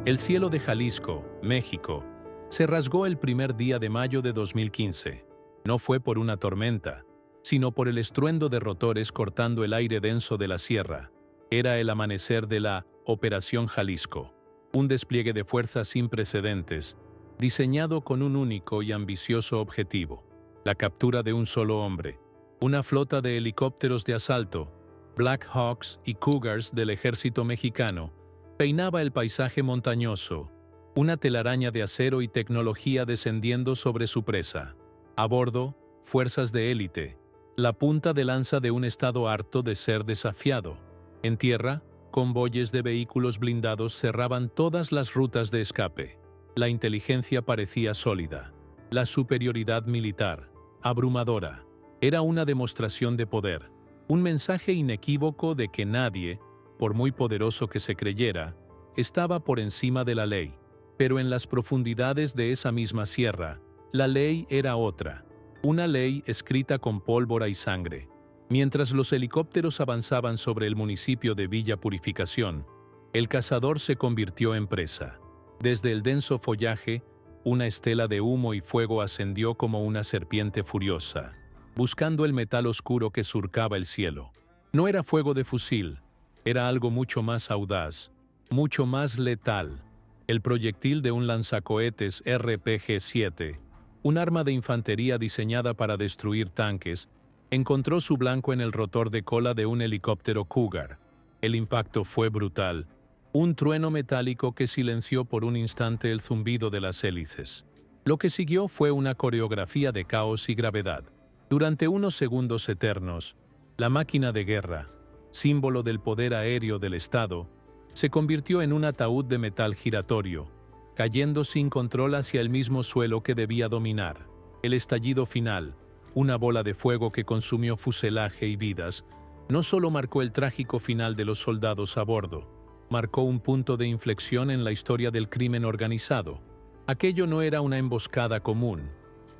El cielo de Jalisco, México, se rasgó el primer día de mayo de 2015. No fue por una tormenta, sino por el estruendo de rotores cortando el aire denso de la sierra. Era el amanecer de la Operación Jalisco, un despliegue de fuerzas sin precedentes, diseñado con un único y ambicioso objetivo: la captura de un solo hombre. Una flota de helicópteros de asalto, Black Hawks y Cougars del ejército mexicano, peinaba el paisaje montañoso, una telaraña de acero y tecnología descendiendo sobre su presa. A bordo, fuerzas de élite, la punta de lanza de un estado harto de ser desafiado. En tierra, convoyes de vehículos blindados cerraban todas las rutas de escape. La inteligencia parecía sólida. La superioridad militar, abrumadora, era una demostración de poder, un mensaje inequívoco de que nadie, por muy poderoso que se creyera, estaba por encima de la ley. Pero en las profundidades de esa misma sierra, la ley era otra, una ley escrita con pólvora y sangre. Mientras los helicópteros avanzaban sobre el municipio de Villa Purificación, el cazador se convirtió en presa. Desde el denso follaje, una estela de humo y fuego ascendió como una serpiente furiosa, buscando el metal oscuro que surcaba el cielo. No era fuego de fusil, era algo mucho más audaz, mucho más letal. El proyectil de un lanzacohetes RPG-7, un arma de infantería diseñada para destruir tanques, encontró su blanco en el rotor de cola de un helicóptero Cougar. El impacto fue brutal, un trueno metálico que silenció por un instante el zumbido de las hélices. Lo que siguió fue una coreografía de caos y gravedad. Durante unos segundos eternos, la máquina de guerra, símbolo del poder aéreo del Estado, se convirtió en un ataúd de metal giratorio, cayendo sin control hacia el mismo suelo que debía dominar. El estallido final, una bola de fuego que consumió fuselaje y vidas, no solo marcó el trágico final de los soldados a bordo, marcó un punto de inflexión en la historia del crimen organizado. Aquello no era una emboscada común.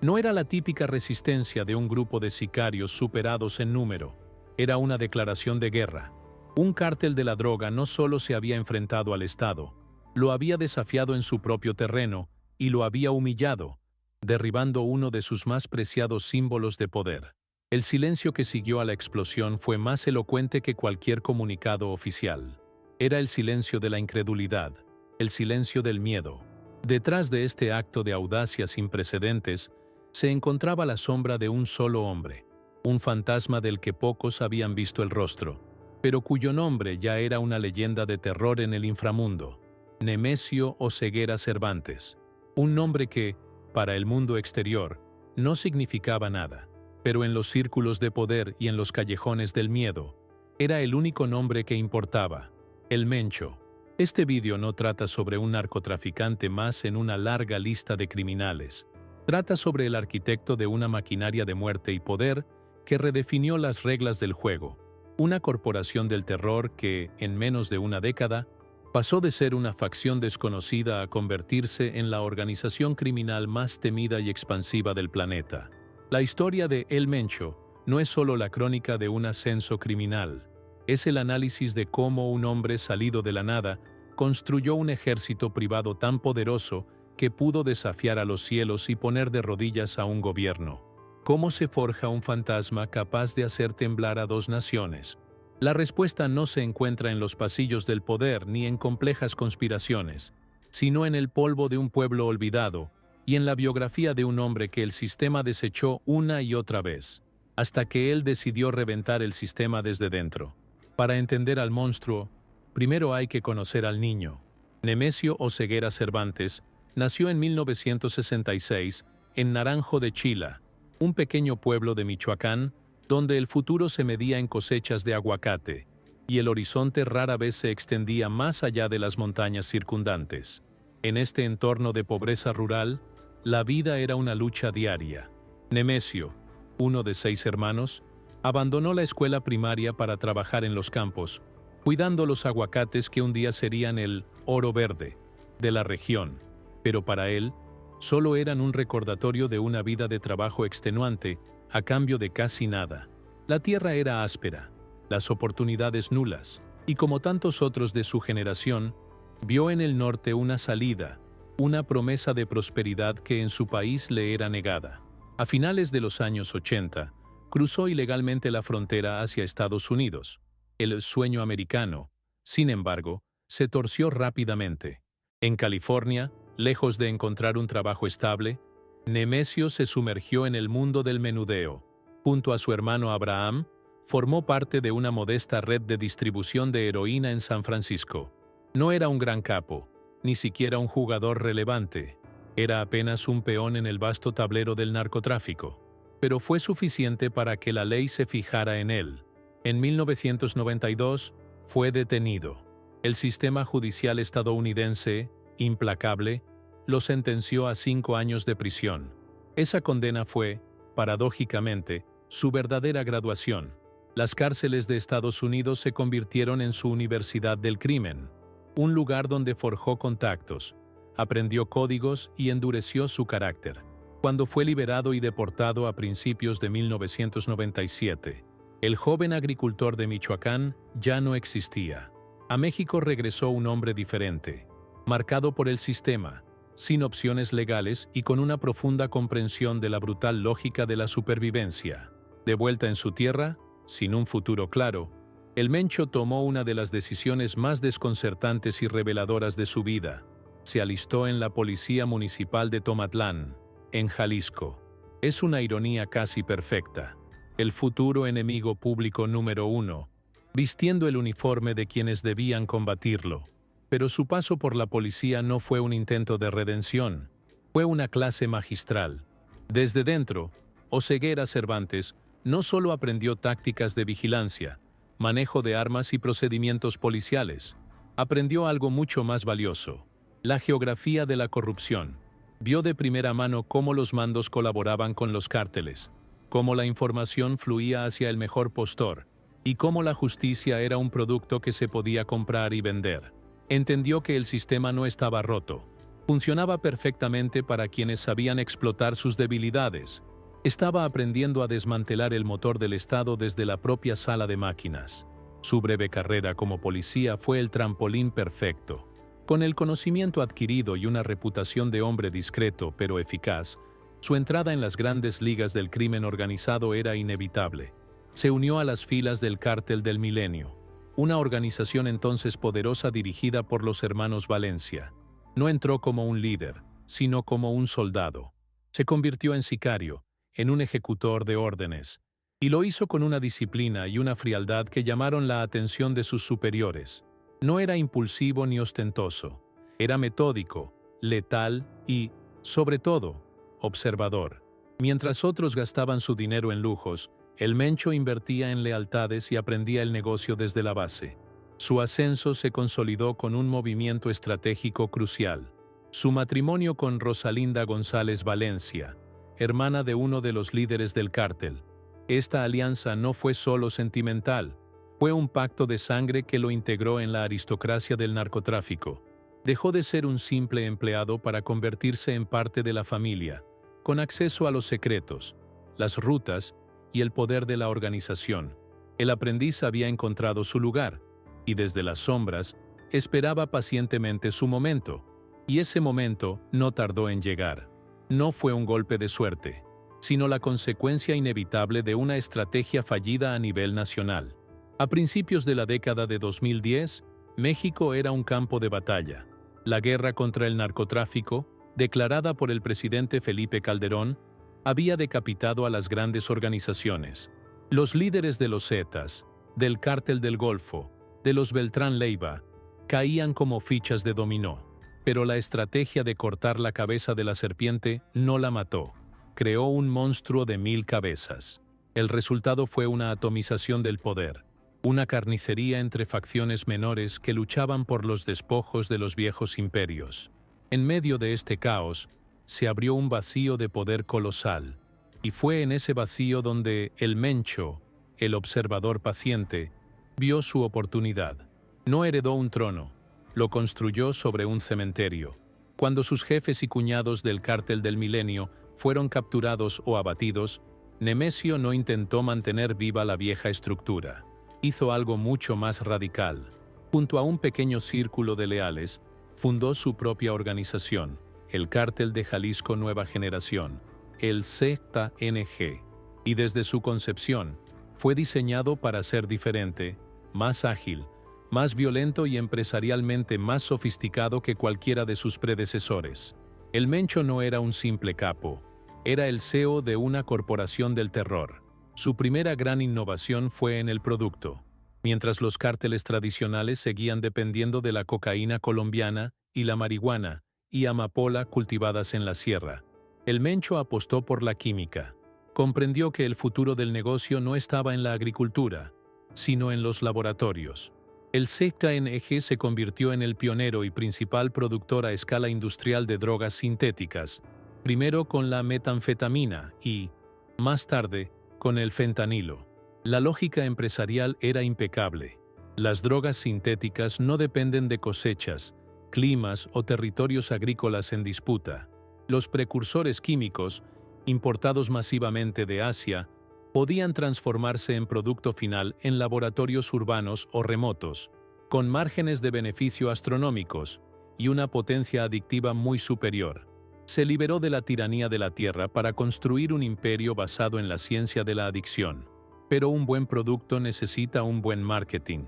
No era la típica resistencia de un grupo de sicarios superados en número. Era una declaración de guerra. Un cártel de la droga no solo se había enfrentado al Estado, lo había desafiado en su propio terreno y lo había humillado, derribando uno de sus más preciados símbolos de poder. El silencio que siguió a la explosión fue más elocuente que cualquier comunicado oficial. Era el silencio de la incredulidad, el silencio del miedo. Detrás de este acto de audacia sin precedentes, se encontraba la sombra de un solo hombre, un fantasma del que pocos habían visto el rostro, pero cuyo nombre ya era una leyenda de terror en el inframundo: Nemesio Oseguera Cervantes. Un nombre que, para el mundo exterior, no significaba nada, pero en los círculos de poder y en los callejones del miedo, era el único nombre que importaba: el Mencho. Este vídeo no trata sobre un narcotraficante más en una larga lista de criminales. Trata sobre el arquitecto de una maquinaria de muerte y poder que redefinió las reglas del juego. Una corporación del terror que, en menos de una década, pasó de ser una facción desconocida a convertirse en la organización criminal más temida y expansiva del planeta. La historia de El Mencho no es solo la crónica de un ascenso criminal, es el análisis de cómo un hombre salido de la nada construyó un ejército privado tan poderoso que pudo desafiar a los cielos y poner de rodillas a un gobierno. ¿Cómo se forja un fantasma capaz de hacer temblar a dos naciones? La respuesta no se encuentra en los pasillos del poder ni en complejas conspiraciones, sino en el polvo de un pueblo olvidado y en la biografía de un hombre que el sistema desechó una y otra vez, hasta que él decidió reventar el sistema desde dentro. Para entender al monstruo, primero hay que conocer al niño. Nemesio Oseguera Cervantes nació en 1966 en Naranjo de Chila, un pequeño pueblo de Michoacán, donde el futuro se medía en cosechas de aguacate, y el horizonte rara vez se extendía más allá de las montañas circundantes. En este entorno de pobreza rural, la vida era una lucha diaria. Nemesio, uno de 6 hermanos, abandonó la escuela primaria para trabajar en los campos, cuidando los aguacates que un día serían el oro verde de la región, pero para él, solo eran un recordatorio de una vida de trabajo extenuante a cambio de casi nada. La tierra era áspera, las oportunidades nulas, y como tantos otros de su generación, Vio en el norte una salida, una promesa de prosperidad que en su país le era negada. A finales de los años 80, cruzó ilegalmente la frontera hacia Estados Unidos. El sueño americano, sin embargo, se torció rápidamente. En California, lejos de encontrar un trabajo estable, Nemesio se sumergió en el mundo del menudeo. Junto a su hermano Abraham, formó parte de una modesta red de distribución de heroína en San Francisco. No era un gran capo, ni siquiera un jugador relevante. Era apenas un peón en el vasto tablero del narcotráfico. Pero fue suficiente para que la ley se fijara en él. En 1992, fue detenido. El sistema judicial estadounidense, implacable, lo sentenció a 5 años de prisión. Esa condena fue, paradójicamente, su verdadera graduación. Las cárceles de Estados Unidos se convirtieron en su universidad del crimen, un lugar donde forjó contactos, aprendió códigos y endureció su carácter. Cuando fue liberado y deportado a principios de 1997, el joven agricultor de Michoacán ya no existía. A México regresó un hombre diferente, marcado por el sistema, sin opciones legales y con una profunda comprensión de la brutal lógica de la supervivencia. De vuelta en su tierra, sin un futuro claro, el Mencho tomó una de las decisiones más desconcertantes y reveladoras de su vida. Se alistó en la Policía Municipal de Tomatlán, en Jalisco. Es una ironía casi perfecta. El futuro enemigo público número 1, vistiendo el uniforme de quienes debían combatirlo. Pero su paso por la policía no fue un intento de redención, fue una clase magistral. Desde dentro, Oseguera Cervantes no solo aprendió tácticas de vigilancia, manejo de armas y procedimientos policiales, aprendió algo mucho más valioso: la geografía de la corrupción. Vio de primera mano cómo los mandos colaboraban con los cárteles, cómo la información fluía hacia el mejor postor, y cómo la justicia era un producto que se podía comprar y vender. Entendió que el sistema no estaba roto, funcionaba perfectamente para quienes sabían explotar sus debilidades. Estaba aprendiendo a desmantelar el motor del Estado desde la propia sala de máquinas. Su breve carrera como policía fue el trampolín perfecto. Con el conocimiento adquirido y una reputación de hombre discreto pero eficaz, su entrada en las grandes ligas del crimen organizado era inevitable. Se unió a las filas del Cártel del Milenio, una organización entonces poderosa dirigida por los hermanos Valencia. No entró como un líder, sino como un soldado. Se convirtió en sicario, en un ejecutor de órdenes, y lo hizo con una disciplina y una frialdad que llamaron la atención de sus superiores. No era impulsivo ni ostentoso, era metódico, letal y, sobre todo, observador. Mientras otros gastaban su dinero en lujos, el Mencho invertía en lealtades y aprendía el negocio desde la base. Su ascenso se consolidó con un movimiento estratégico crucial: su matrimonio con Rosalinda González Valencia, hermana de uno de los líderes del cártel. Esta alianza no fue solo sentimental, fue un pacto de sangre que lo integró en la aristocracia del narcotráfico. Dejó de ser un simple empleado para convertirse en parte de la familia, con acceso a los secretos, las rutas y el poder de la organización. El aprendiz había encontrado su lugar, y desde las sombras, esperaba pacientemente su momento. Y ese momento no tardó en llegar. No fue un golpe de suerte, sino la consecuencia inevitable de una estrategia fallida a nivel nacional. A principios de la década de 2010, México era un campo de batalla. La guerra contra el narcotráfico, declarada por el presidente Felipe Calderón, había decapitado a las grandes organizaciones. Los líderes de los Zetas, del Cártel del Golfo, de los Beltrán Leiva, caían como fichas de dominó. Pero la estrategia de cortar la cabeza de la serpiente no la mató. Creó un monstruo de 1000 cabezas. El resultado fue una atomización del poder, una carnicería entre facciones menores que luchaban por los despojos de los viejos imperios. En medio de este caos, se abrió un vacío de poder colosal, y fue en ese vacío donde el Mencho, el observador paciente, vio su oportunidad. No heredó un trono, lo construyó sobre un cementerio. Cuando sus jefes y cuñados del Cártel del Milenio fueron capturados o abatidos, Nemesio no intentó mantener viva la vieja estructura. Hizo algo mucho más radical. Junto a un pequeño círculo de leales, Fundó su propia organización, el Cártel de Jalisco Nueva Generación, el ZNG, y desde su concepción, fue diseñado para ser diferente, más ágil, más violento y empresarialmente más sofisticado que cualquiera de sus predecesores. El Mencho no era un simple capo, era el CEO de una corporación del terror. Su primera gran innovación fue en el producto. Mientras los cárteles tradicionales seguían dependiendo de la cocaína colombiana y la marihuana y amapola cultivadas en la sierra, el Mencho apostó por la química. Comprendió que el futuro del negocio no estaba en la agricultura, sino en los laboratorios. El ZNG se convirtió en el pionero y principal productor a escala industrial de drogas sintéticas, primero con la metanfetamina y, más tarde, con el fentanilo. La lógica empresarial era impecable. Las drogas sintéticas no dependen de cosechas, climas o territorios agrícolas en disputa. Los precursores químicos, importados masivamente de Asia, podían transformarse en producto final en laboratorios urbanos o remotos, con márgenes de beneficio astronómicos y una potencia adictiva muy superior. Se liberó de la tiranía de la tierra para construir un imperio basado en la ciencia de la adicción. Pero un buen producto necesita un buen marketing,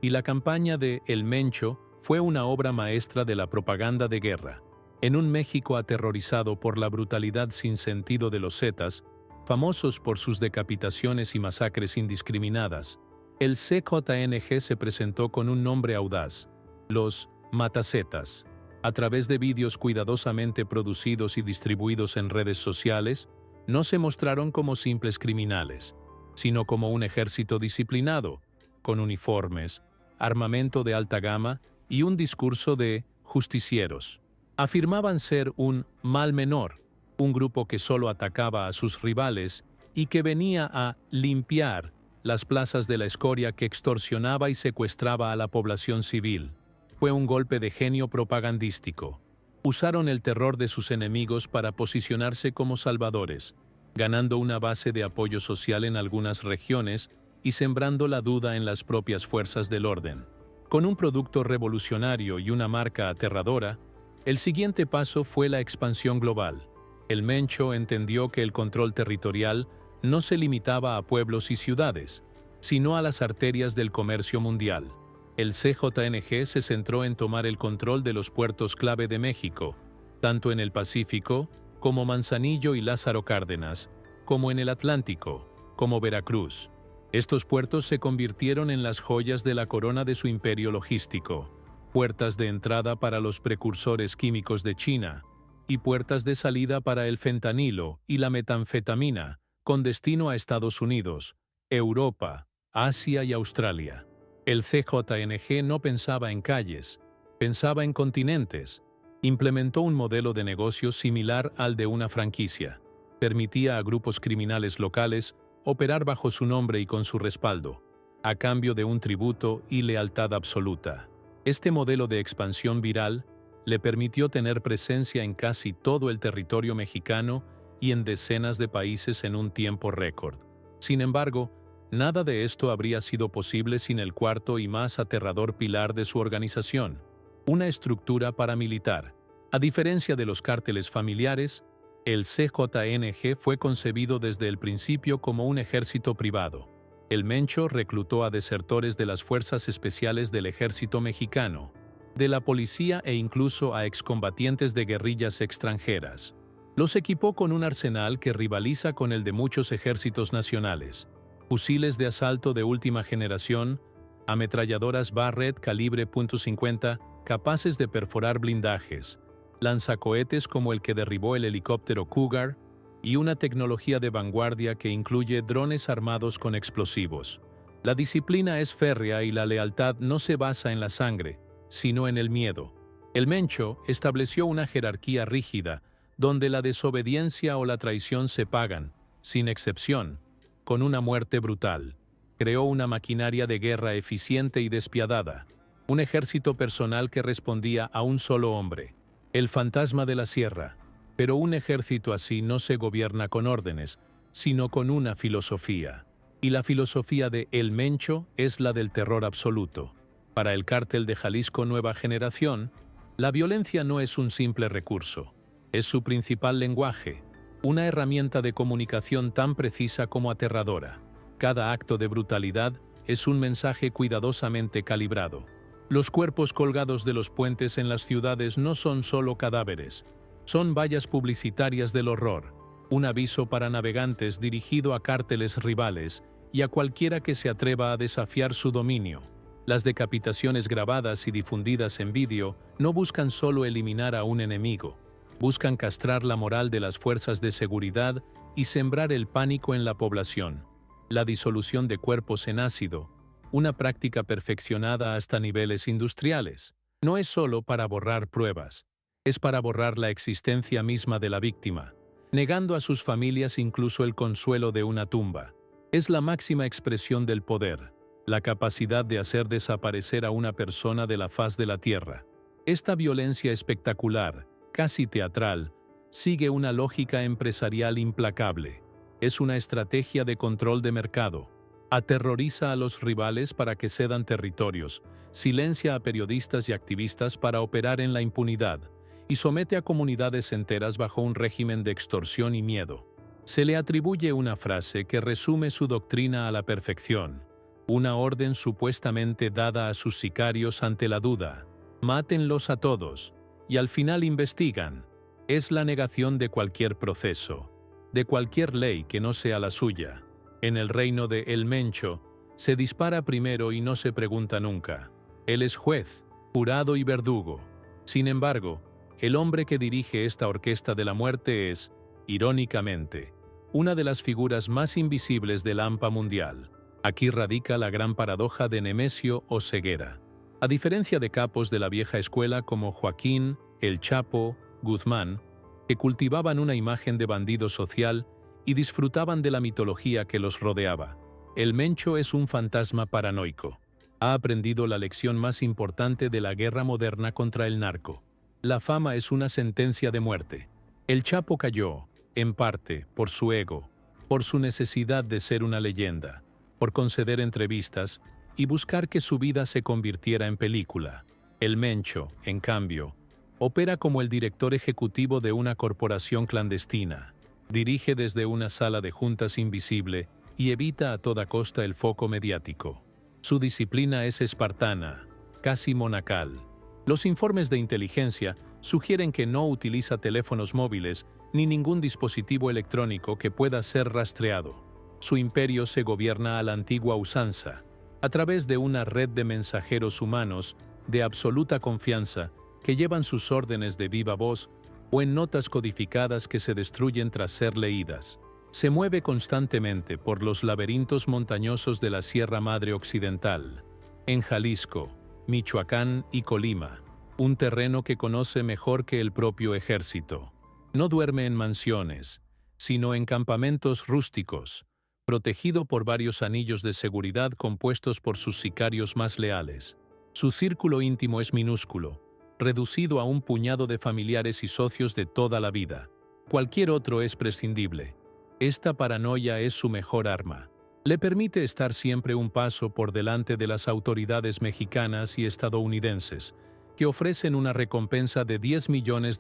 y la campaña de El Mencho fue una obra maestra de la propaganda de guerra. En un México aterrorizado por la brutalidad sin sentido de los Zetas, famosos por sus decapitaciones y masacres indiscriminadas, el ZNG se presentó con un nombre audaz: los Matazetas. A través de vídeos cuidadosamente producidos y distribuidos en redes sociales, no se mostraron como simples criminales, sino como un ejército disciplinado, con uniformes, armamento de alta gama y un discurso de justicieros. Afirmaban ser un mal menor, un grupo que solo atacaba a sus rivales y que venía a limpiar las plazas de la escoria que extorsionaba y secuestraba a la población civil. Fue un golpe de genio propagandístico. Usaron el terror de sus enemigos para posicionarse como salvadores, ganando una base de apoyo social en algunas regiones y sembrando la duda en las propias fuerzas del orden. Con un producto revolucionario y una marca aterradora, el siguiente paso fue la expansión global. El Mencho entendió que el control territorial no se limitaba a pueblos y ciudades, sino a las arterias del comercio mundial. El ZNG se centró en tomar el control de los puertos clave de México, tanto en el Pacífico, como Manzanillo y Lázaro Cárdenas, como en el Atlántico, como Veracruz. Estos puertos se convirtieron en las joyas de la corona de su imperio logístico, puertas de entrada para los precursores químicos de China, y puertas de salida para el fentanilo y la metanfetamina, con destino a Estados Unidos, Europa, Asia y Australia. El ZNG no pensaba en calles, pensaba en continentes. Implementó un modelo de negocio similar al de una franquicia. Permitía a grupos criminales locales operar bajo su nombre y con su respaldo, a cambio de un tributo y lealtad absoluta. Este modelo de expansión viral le permitió tener presencia en casi todo el territorio mexicano y en decenas de países en un tiempo récord. Sin embargo, nada de esto habría sido posible sin el cuarto y más aterrador pilar de su organización: una estructura paramilitar. A diferencia de los cárteles familiares, el ZNG fue concebido desde el principio como un ejército privado. El Mencho reclutó a desertores de las fuerzas especiales del ejército mexicano, de la policía e incluso a excombatientes de guerrillas extranjeras. Los equipó con un arsenal que rivaliza con el de muchos ejércitos nacionales: fusiles de asalto de última generación, ametralladoras Barrett calibre .50 capaces de perforar blindajes, lanzacohetes como el que derribó el helicóptero Cougar, y una tecnología de vanguardia que incluye drones armados con explosivos. La disciplina es férrea y la lealtad no se basa en la sangre, sino en el miedo. El Mencho estableció una jerarquía rígida, donde la desobediencia o la traición se pagan, sin excepción, con una muerte brutal. Creó una maquinaria de guerra eficiente y despiadada, un ejército personal que respondía a un solo hombre, el fantasma de la sierra. Pero un ejército así no se gobierna con órdenes, sino con una filosofía. Y la filosofía de El Mencho es la del terror absoluto. Para el Cártel de Jalisco Nueva Generación, La violencia no es un simple recurso, es su principal lenguaje, una herramienta de comunicación tan precisa como aterradora. Cada acto de brutalidad es un mensaje cuidadosamente calibrado. Los cuerpos colgados de los puentes en las ciudades no son solo cadáveres, son vallas publicitarias del horror, un aviso para navegantes dirigido a cárteles rivales y a cualquiera que se atreva a desafiar su dominio. Las decapitaciones grabadas y difundidas en vídeo no buscan solo eliminar a un enemigo, buscan castrar la moral de las fuerzas de seguridad y sembrar el pánico en la población. La disolución de cuerpos en ácido, una práctica perfeccionada hasta niveles industriales, no es solo para borrar pruebas, es para borrar la existencia misma de la víctima, negando a sus familias incluso el consuelo de una tumba. Es la máxima expresión del poder, la capacidad de hacer desaparecer a una persona de la faz de la tierra. Esta violencia espectacular, casi teatral, sigue una lógica empresarial implacable. Es una estrategia de control de mercado. Aterroriza a los rivales para que cedan territorios, silencia a periodistas y activistas para operar en la impunidad, y somete a comunidades enteras bajo un régimen de extorsión y miedo. Se le atribuye una frase que resume su doctrina a la perfección, una orden supuestamente dada a sus sicarios ante la duda: mátenlos a todos, y al final investigan. Es la negación de cualquier proceso, de cualquier ley que no sea la suya. En el reino de El Mencho, se dispara primero y no se pregunta nunca. Él es juez, jurado y verdugo. Sin embargo, el hombre que dirige esta orquesta de la muerte es, irónicamente, una de las figuras más invisibles del AMPA mundial. Aquí radica la gran paradoja de Nemesio o Ceguera. A diferencia de capos de la vieja escuela como Joaquín, El Chapo, Guzmán, que cultivaban una imagen de bandido social y disfrutaban de la mitología que los rodeaba, el Mencho es un fantasma paranoico. Ha aprendido la lección más importante de la guerra moderna contra el narco. La fama es una sentencia de muerte. El Chapo cayó, en parte, por su ego, por su necesidad de ser una leyenda, por conceder entrevistas y buscar que su vida se convirtiera en película. El Mencho, en cambio, opera como el director ejecutivo de una corporación clandestina. Dirige desde una sala de juntas invisible y evita a toda costa el foco mediático. Su disciplina es espartana, casi monacal. Los informes de inteligencia sugieren que no utiliza teléfonos móviles ni ningún dispositivo electrónico que pueda ser rastreado. Su imperio se gobierna a la antigua usanza, a través de una red de mensajeros humanos de absoluta confianza que llevan sus órdenes de viva voz o en notas codificadas que se destruyen tras ser leídas. Se mueve constantemente por los laberintos montañosos de la Sierra Madre Occidental, en Jalisco, Michoacán y Colima, un terreno que conoce mejor que el propio ejército. No duerme en mansiones, sino en campamentos rústicos, protegido por varios anillos de seguridad compuestos por sus sicarios más leales. Su círculo íntimo es minúsculo, reducido a un puñado de familiares y socios de toda la vida. Cualquier otro es prescindible. Esta paranoia es su mejor arma. Le permite estar siempre un paso por delante de las autoridades mexicanas y estadounidenses, que ofrecen una recompensa de $10 millones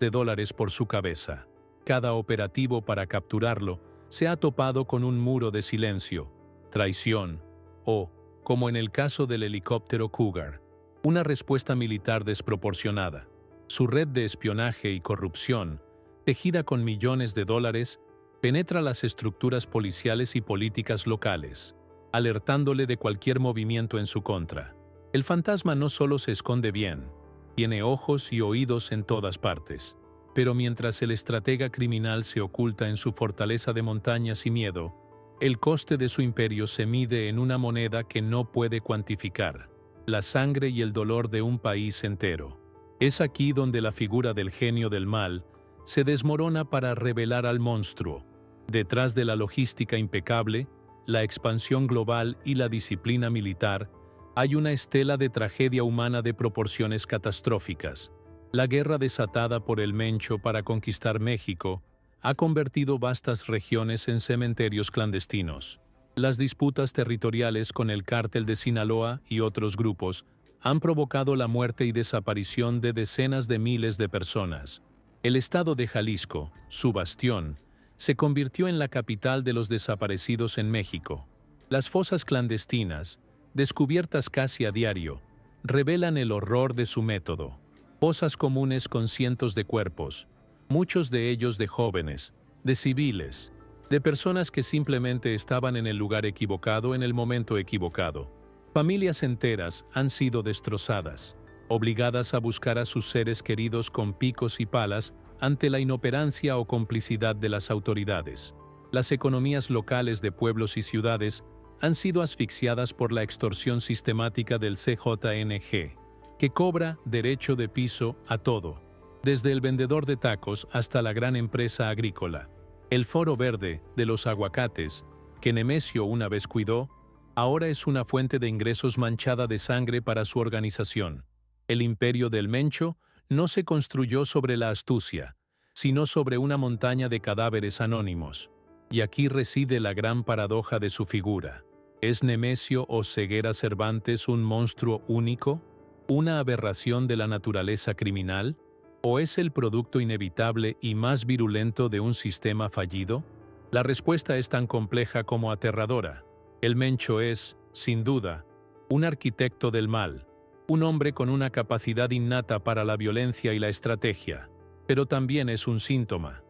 por su cabeza. Cada operativo para capturarlo se ha topado con un muro de silencio, traición o, como en el caso del helicóptero Cougar, una respuesta militar desproporcionada. Su red de espionaje y corrupción, tejida con millones de dólares, penetra las estructuras policiales y políticas locales, alertándole de cualquier movimiento en su contra. El fantasma no solo se esconde bien, tiene ojos y oídos en todas partes. Pero mientras el estratega criminal se oculta en su fortaleza de montañas y miedo, el coste de su imperio se mide en una moneda que no puede cuantificar: la sangre y el dolor de un país entero. Es aquí donde la figura del genio del mal se desmorona para revelar al monstruo. Detrás de la logística impecable, la expansión global y la disciplina militar, hay una estela de tragedia humana de proporciones catastróficas. La guerra desatada por el Mencho para conquistar México ha convertido vastas regiones en cementerios clandestinos. Las disputas territoriales con el cártel de Sinaloa y otros grupos han provocado la muerte y desaparición de decenas de miles de personas. El estado de Jalisco, su bastión, se convirtió en la capital de los desaparecidos en México. Las fosas clandestinas, descubiertas casi a diario, revelan el horror de su método. Fosas comunes con cientos de cuerpos, muchos de ellos de jóvenes, de civiles, de personas que simplemente estaban en el lugar equivocado en el momento equivocado. Familias enteras han sido destrozadas, obligadas a buscar a sus seres queridos con picos y palas ante la inoperancia o complicidad de las autoridades. Las economías locales de pueblos y ciudades han sido asfixiadas por la extorsión sistemática del CJNG, que cobra derecho de piso a todo, desde el vendedor de tacos hasta la gran empresa agrícola. El foro verde de los aguacates, que Nemesio una vez cuidó, ahora es una fuente de ingresos manchada de sangre para su organización. El imperio del Mencho no se construyó sobre la astucia, sino sobre una montaña de cadáveres anónimos. Y aquí reside la gran paradoja de su figura. ¿Es Nemesio Oseguera Cervantes un monstruo único? ¿Una aberración de la naturaleza criminal? ¿O es el producto inevitable y más virulento de un sistema fallido? La respuesta es tan compleja como aterradora. El Mencho es, sin duda, un arquitecto del mal, un hombre con una capacidad innata para la violencia y la estrategia, pero también es un síntoma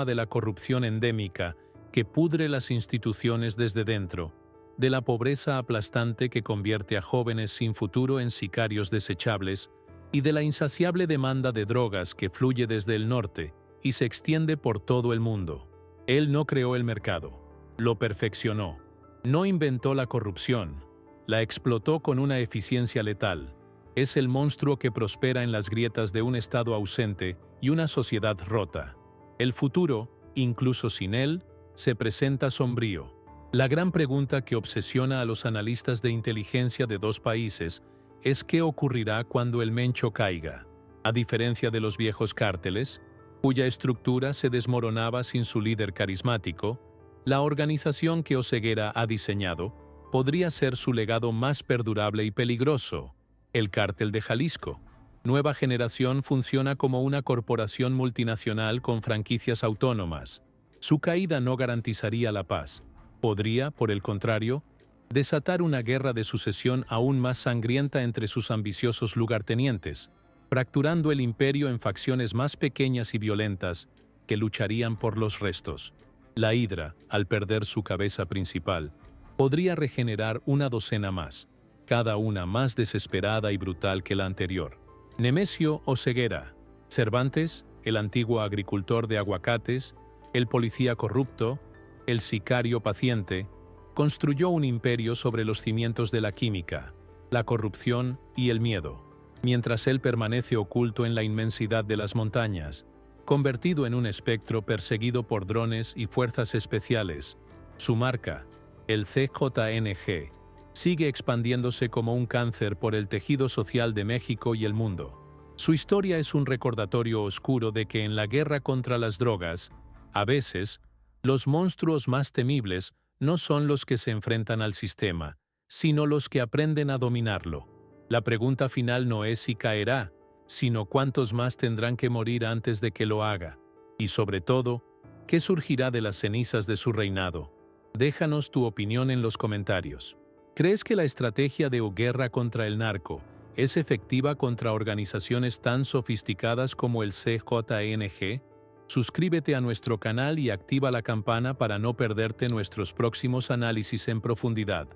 de la corrupción endémica que pudre las instituciones desde dentro, de la pobreza aplastante que convierte a jóvenes sin futuro en sicarios desechables, y de la insaciable demanda de drogas que fluye desde el norte y se extiende por todo el mundo. Él no creó el mercado, lo perfeccionó. No inventó la corrupción, la explotó con una eficiencia letal. Es el monstruo que prospera en las grietas de un Estado ausente y una sociedad rota. El futuro, incluso sin él, se presenta sombrío. La gran pregunta que obsesiona a los analistas de inteligencia de dos países es qué ocurrirá cuando el Mencho caiga. A diferencia de los viejos cárteles, cuya estructura se desmoronaba sin su líder carismático, la organización que Oseguera ha diseñado podría ser su legado más perdurable y peligroso: el Cártel de Jalisco. Nueva Generación funciona como una corporación multinacional con franquicias autónomas. Su caída no garantizaría la paz. Podría, por el contrario, desatar una guerra de sucesión aún más sangrienta entre sus ambiciosos lugartenientes, fracturando el imperio en facciones más pequeñas y violentas que lucharían por los restos. La Hidra, al perder su cabeza principal, podría regenerar una docena más, cada una más desesperada y brutal que la anterior. Nemesio Oseguera, Cervantes, el antiguo agricultor de aguacates, el policía corrupto, el sicario paciente, construyó un imperio sobre los cimientos de la química, la corrupción y el miedo. Mientras él permanece oculto en la inmensidad de las montañas, convertido en un espectro perseguido por drones y fuerzas especiales, su marca, el CJNG, sigue expandiéndose como un cáncer por el tejido social de México y el mundo. Su historia es un recordatorio oscuro de que en la guerra contra las drogas, a veces, los monstruos más temibles no son los que se enfrentan al sistema, sino los que aprenden a dominarlo. La pregunta final no es si caerá, sino cuántos más tendrán que morir antes de que lo haga. Y sobre todo, ¿qué surgirá de las cenizas de su reinado? Déjanos tu opinión en los comentarios. ¿Crees que la estrategia de guerra contra el narco es efectiva contra organizaciones tan sofisticadas como el CJNG? Suscríbete a nuestro canal y activa la campana para no perderte nuestros próximos análisis en profundidad.